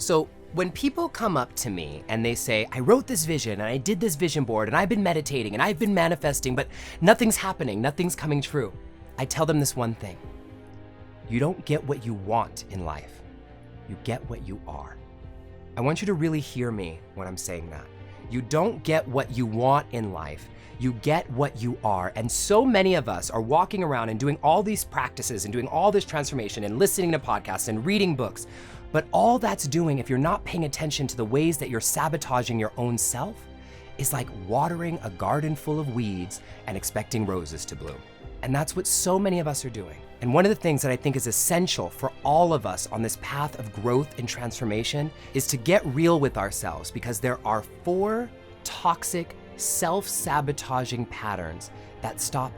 So when people come up to me and they say, I wrote this vision and I did this vision board and I've been meditating and I've been manifesting, but nothing's happening, nothing's coming true. I tell them this one thing: you don't get what you want in life, you get what you are. I want you to really hear me when I'm saying that. You don't get what you want in life, you get what you are. And so many of us are walking around and doing all these practices and doing all this transformation and listening to podcasts and reading books. But all that's doing, if you're not paying attention to the ways that you're sabotaging your own self, is like watering a garden full of weeds and expecting roses to bloom. And that's what so many of us are doing. And one of the things that I think is essential for all of us on this path of growth and transformation is to get real with ourselves, because there are 4 toxic, self-sabotaging patterns that stop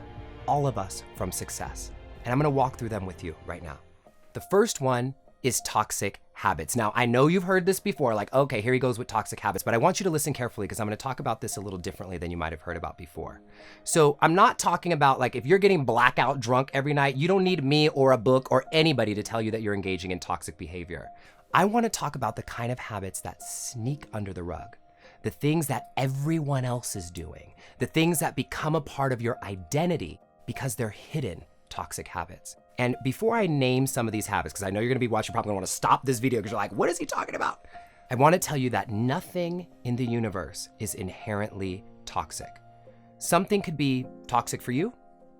all of us from success. And I'm gonna walk through them with you right now. The first one is toxic habits. Now, I know you've heard this before, like, okay, here he goes with toxic habits, but I want you to listen carefully because I'm gonna talk about this a little differently than you might have heard about before. So I'm not talking about like, if you're getting blackout drunk every night, you don't need me or a book or anybody to tell you that you're engaging in toxic behavior. I wanna talk about the kind of habits that sneak under the rug, the things that everyone else is doing, the things that become a part of your identity because they're hidden toxic habits. And before I name some of these habits, because I know you're gonna be watching, probably gonna wanna stop this video because you're like, what is he talking about? I wanna tell you that nothing in the universe is inherently toxic. Something could be toxic for you,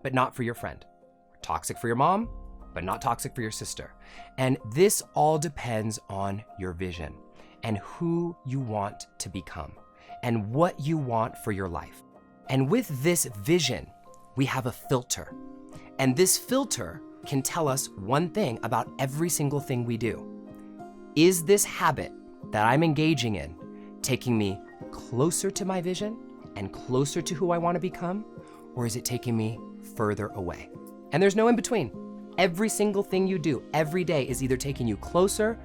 but not for your friend. Toxic for your mom, but not toxic for your sister. And this all depends on your vision and who you want to become and what you want for your life. And with this vision, we have a filter. And this filter can tell us one thing about every single thing we do. Is this habit that I'm engaging in taking me closer to my vision and closer to who I want to become, or is it taking me further away? And there's no in between. Every single thing you do every day is either taking you closer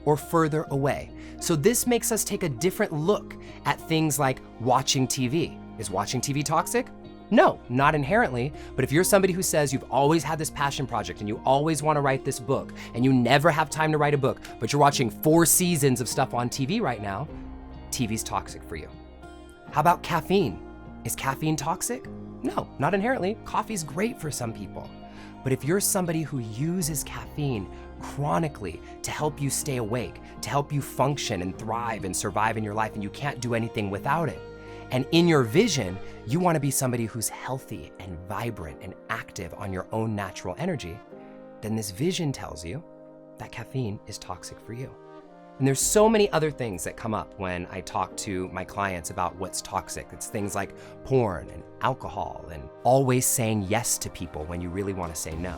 or further away. So this makes us take a different look at things like watching TV. Is watching TV toxic? No, not inherently, but if you're somebody who says you've always had this passion project and you always want to write this book and you never have time to write a book, but you're watching 4 seasons of stuff on TV right now, TV's toxic for you. How about caffeine? Is caffeine toxic? No, not inherently. Coffee's great for some people. But if you're somebody who uses caffeine chronically to help you stay awake, to help you function and thrive and survive in your life, and you can't do anything without it, and in your vision, you want to be somebody who's healthy and vibrant and active on your own natural energy, then this vision tells you that caffeine is toxic for you. And there's so many other things that come up when I talk to my clients about what's toxic. It's things like porn and alcohol and always saying yes to people when you really want to say no.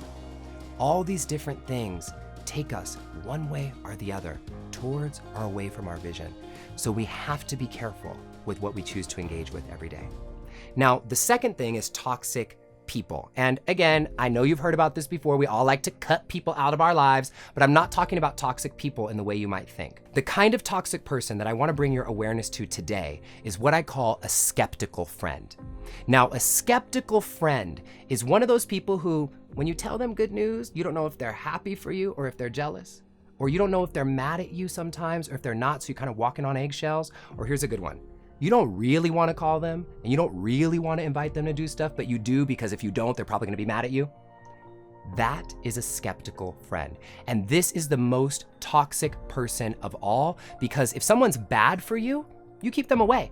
All these different things take us one way or the other towards or away from our vision. So we have to be careful with what we choose to engage with every day. Now, the second thing is toxic people. And again, I know you've heard about this before. We all like to cut people out of our lives, but I'm not talking about toxic people in the way you might think. The kind of toxic person that I want to bring your awareness to today is what I call a skeptical friend. Now, a skeptical friend is one of those people who, when you tell them good news, you don't know if they're happy for you or if they're jealous, or you don't know if they're mad at you sometimes or if they're not, so you're kind of walking on eggshells. Or here's a good one. You don't really want to call them and you don't really want to invite them to do stuff, but you do because if you don't, they're probably going to be mad at you. That is a skeptical friend. And this is the most toxic person of all, because if someone's bad for you, you keep them away.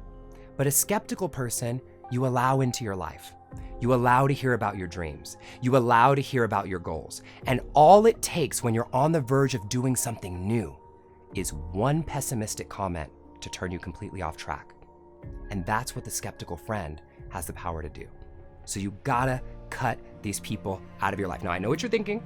But a skeptical person, you allow into your life. You allow to hear about your dreams. You allow to hear about your goals. And all it takes when you're on the verge of doing something new is one pessimistic comment to turn you completely off track. And that's what the skeptical friend has the power to do. So you gotta cut these people out of your life. Now, I know what you're thinking.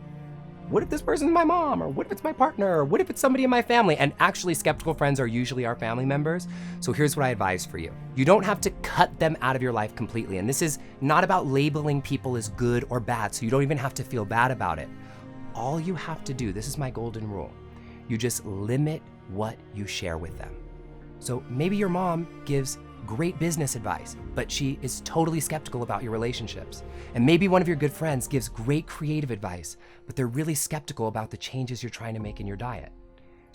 What if this person's my mom? Or what if it's my partner? Or what if it's somebody in my family? And actually, skeptical friends are usually our family members. So here's what I advise for you. You don't have to cut them out of your life completely. And this is not about labeling people as good or bad, so you don't even have to feel bad about it. All you have to do, this is my golden rule, you just limit what you share with them. So maybe your mom gives great business advice, but she is totally skeptical about your relationships. And maybe one of your good friends gives great creative advice, but they're really skeptical about the changes you're trying to make in your diet.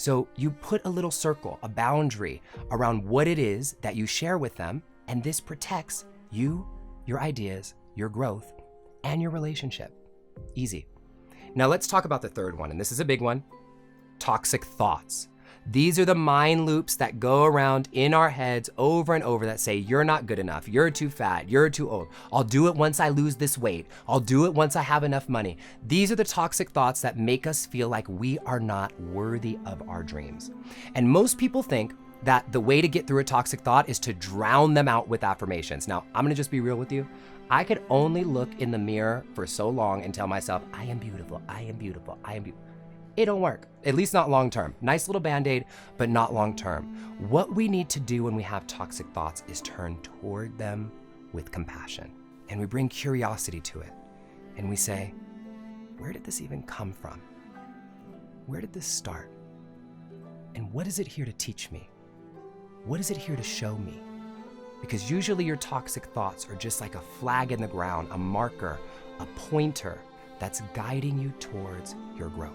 So you put a little circle, a boundary around what it is that you share with them, and this protects you, your ideas, your growth, and your relationship. Easy. Now let's talk about the third one, and this is a big one: toxic thoughts. These are the mind loops that go around in our heads over and over that say, you're not good enough, you're too fat, you're too old, I'll do it once I lose this weight, I'll do it once I have enough money. These are the toxic thoughts that make us feel like we are not worthy of our dreams. And most people think that the way to get through a toxic thought is to drown them out with affirmations. Now, I'm gonna just be real with you. I could only look in the mirror for so long and tell myself, I am beautiful, I am beautiful, I am beautiful. It don't work, at least not long-term. Nice little Band-Aid, but not long-term. What we need to do when we have toxic thoughts is turn toward them with compassion. And we bring curiosity to it. And we say, where did this even come from? Where did this start? And what is it here to teach me? What is it here to show me? Because usually your toxic thoughts are just like a flag in the ground, a marker, a pointer that's guiding you towards your growth.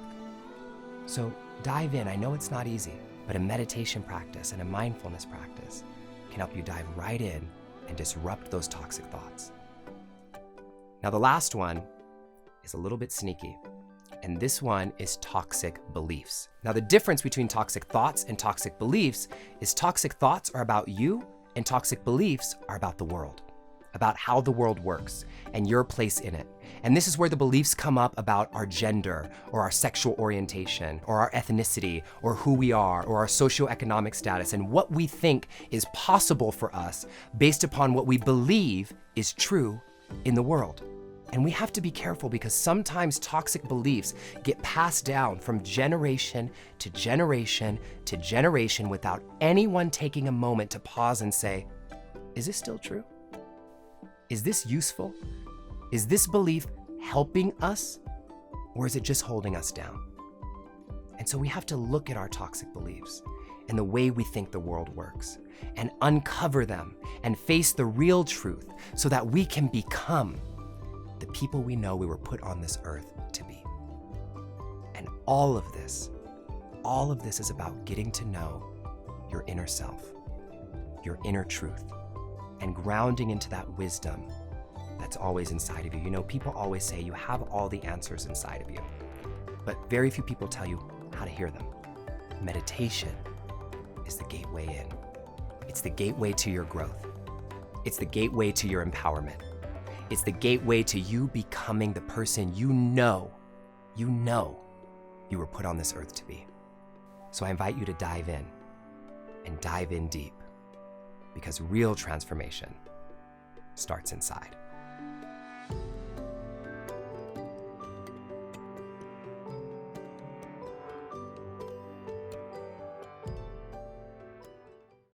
So dive in. I know it's not easy, but a meditation practice and a mindfulness practice can help you dive right in and disrupt those toxic thoughts. Now, the last one is a little bit sneaky, and this one is toxic beliefs. Now, the difference between toxic thoughts and toxic beliefs is toxic thoughts are about you and toxic beliefs are about the world, about how the world works and your place in it. And this is where the beliefs come up about our gender or our sexual orientation or our ethnicity or who we are or our socioeconomic status and what we think is possible for us based upon what we believe is true in the world. And we have to be careful because sometimes toxic beliefs get passed down from generation to generation to generation without anyone taking a moment to pause and say, is this still true? Is this useful? Is this belief helping us, or is it just holding us down? And so we have to look at our toxic beliefs and the way we think the world works and uncover them and face the real truth so that we can become the people we know we were put on this earth to be. And all of this is about getting to know your inner self, your inner truth, and grounding into that wisdom that's always inside of you. You know, people always say you have all the answers inside of you, but very few people tell you how to hear them. Meditation is the gateway in. It's the gateway to your growth. It's the gateway to your empowerment. It's the gateway to you becoming the person you know you were put on this earth to be. So I invite you to dive in and dive in deep, because real transformation starts inside.